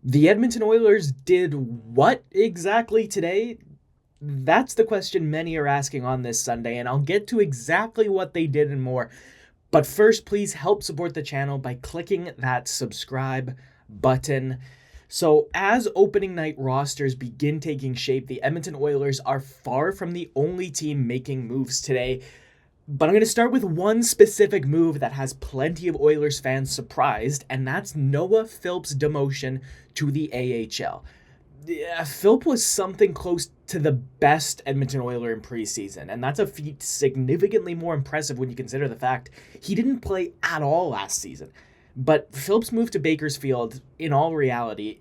The Edmonton Oilers did what exactly today? That's the question many are asking on this Sunday, and I'll get to exactly what they did and more. But first, please help support the channel by clicking that subscribe button. So, as opening night rosters begin taking shape, the Edmonton Oilers are far from the only team making moves today. But I'm going to start with one specific move that has plenty of Oilers fans surprised, and that's Noah Philp's demotion to the AHL. Philp was something close to the best Edmonton Oiler in preseason, and that's a feat significantly more impressive when you consider the fact he didn't play at all last season. But Philp's move to Bakersfield, in all reality,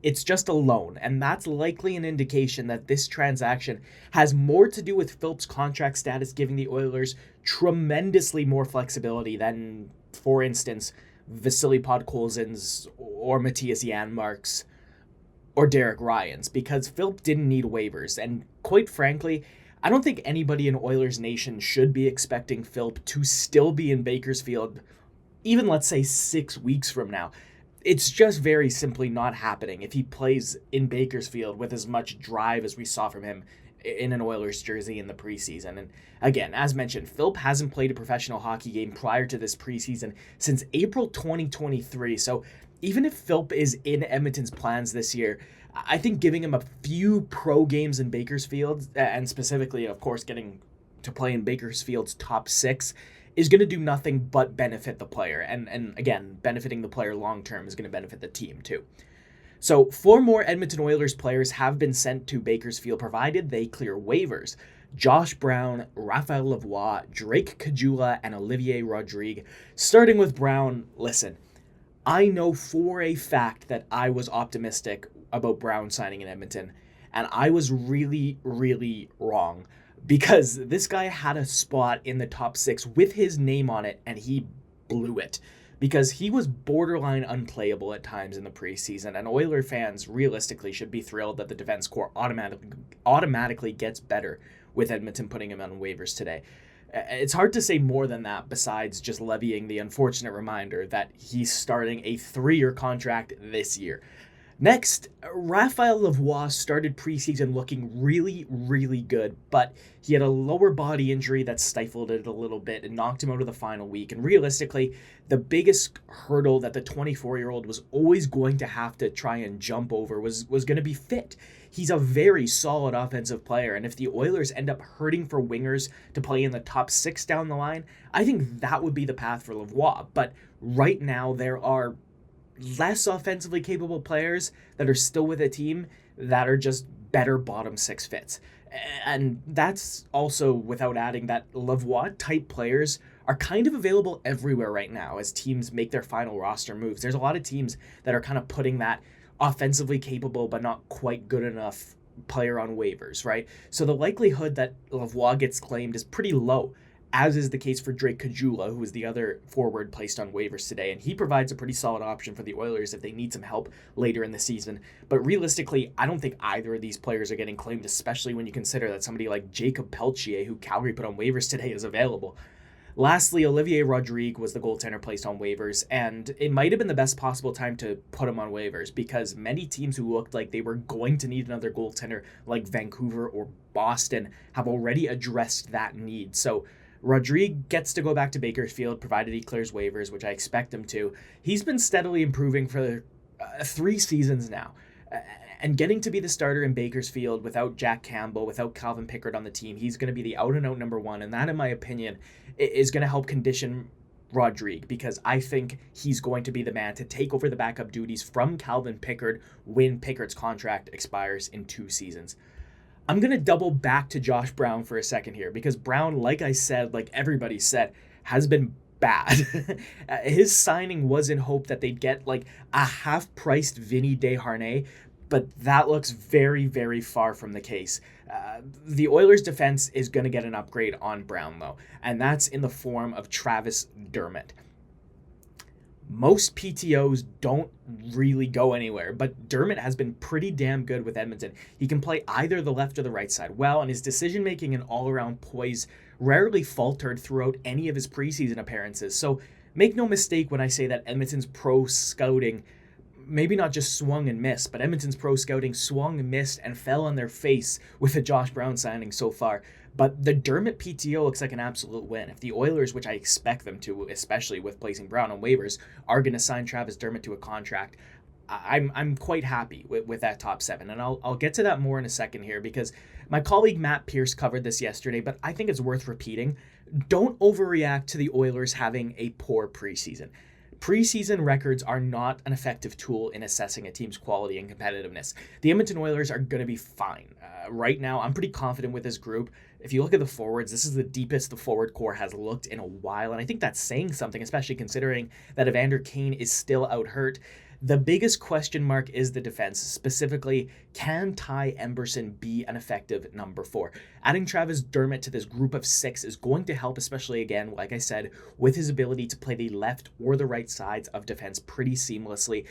it's just a loan, and that's likely an indication that this transaction has more to do with Philp's contract status giving the Oilers tremendously more flexibility than, for instance, Vasily Podkolzin's or Matthias Janmark's or Derek Ryan's, because Philp didn't need waivers, and quite frankly, I don't think anybody in Oilers Nation should be expecting Philp to still be in Bakersfield even, let's say, 6 weeks from now. It's just very simply not happening if he plays in Bakersfield with as much drive as we saw from him in an Oilers jersey in the preseason. And again, as mentioned, Philp hasn't played a professional hockey game prior to this preseason since April 2023. So even if Philp is in Edmonton's plans this year, I think giving him a few pro games in Bakersfield, and specifically, of course, getting to play in Bakersfield's top six, is going to do nothing but benefit the player. And again, benefiting the player long term is going to benefit the team too. So 4 more Edmonton Oilers players have been sent to Bakersfield provided they clear waivers. Josh Brown, Raphael Lavoie, Drake Caggiula, and Olivier Rodrigue. Starting with Brown, listen, I know for a fact that I was optimistic about Brown signing in Edmonton, and I was really, really wrong, because this guy had a spot in the top 6 with his name on it, and he blew it because he was borderline unplayable at times in the preseason, and Oiler fans realistically should be thrilled that the defense core automatically gets better with Edmonton putting him on waivers today. It's hard to say more than that besides just levying the unfortunate reminder that he's starting a 3-year contract this year. Next, Raphael Lavoie started preseason looking really, really good, but he had a lower body injury that stifled it a little bit and knocked him out of the final week. And realistically, the biggest hurdle that the 24-year-old was always going to have to try and jump over was going to be fit. He's a very solid offensive player, and if the Oilers end up hurting for wingers to play in the top 6 down the line, I think that would be the path for Lavoie. But right now, there are less offensively capable players that are still with a team that are just better bottom 6 fits. And that's also without adding that Lavoie type players are kind of available everywhere right now as teams make their final roster moves. There's a lot of teams that are kind of putting that offensively capable but not quite good enough player on waivers, right? So the likelihood that Lavoie gets claimed is pretty low, as is the case for Drake Caggiula, who is the other forward placed on waivers today, and he provides a pretty solid option for the Oilers if they need some help later in the season. But realistically, I don't think either of these players are getting claimed, especially when you consider that somebody like Jacob Peltier, who Calgary put on waivers today, is available. Lastly, Olivier Rodrigue was the goaltender placed on waivers, and it might have been the best possible time to put him on waivers because many teams who looked like they were going to need another goaltender, like Vancouver or Boston, have already addressed that need. So Rodrigue gets to go back to Bakersfield, provided he clears waivers, which I expect him to. He's been steadily improving for 3 seasons now. And getting to be the starter in Bakersfield without Jack Campbell, without Calvin Pickard on the team, he's going to be the out-and-out number 1. And that, in my opinion, is going to help condition Rodrigue, because I think he's going to be the man to take over the backup duties from Calvin Pickard when Pickard's contract expires in 2 seasons. I'm going to double back to Josh Brown for a second here, because Brown, like I said, like everybody said, has been bad. His signing was in hope that they'd get like a half-priced Vinny Desharnais, but that looks very, very far from the case. The Oilers' defense is going to get an upgrade on Brown, though, and that's in the form of Travis Dermott. Most PTOs don't really go anywhere, but Dermott has been pretty damn good with Edmonton. He can play either the left or the right side well, and his decision-making and all-around poise rarely faltered throughout any of his preseason appearances. So make no mistake when I say that Edmonton's pro scouting maybe not just swung and missed, but Edmonton's pro scouting swung and missed and fell on their face with the Josh Brown signing so far. But the Dermott PTO looks like an absolute win. If the Oilers, which I expect them to, especially with placing Brown on waivers, are going to sign Travis Dermott to a contract, I'm quite happy with that top seven. And I'll get to that more in a second here, because my colleague Matt Pierce covered this yesterday, but I think it's worth repeating. Don't overreact to the Oilers having a poor preseason. Preseason records are not an effective tool in assessing a team's quality and competitiveness. The Edmonton Oilers are going to be fine. Right now, I'm pretty confident with this group. If you look at the forwards, this is the deepest the forward core has looked in a while, and I think that's saying something, especially considering that Evander Kane is still out hurt. The biggest question mark is the defense. Specifically, can Ty Emberson be an effective number 4? Adding Travis Dermott to this group of 6 is going to help, especially, again, like I said, with his ability to play the left or the right sides of defense pretty seamlessly.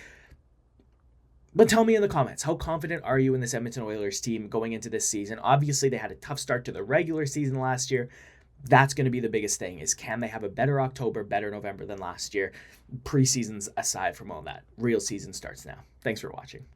But tell me in the comments, how confident are you in this Edmonton Oilers team going into this season? Obviously, they had a tough start to the regular season last year. That's going to be the biggest thing, is can they have a better October, better November than last year? Preseason's aside from all that. Real season starts now. Thanks for watching.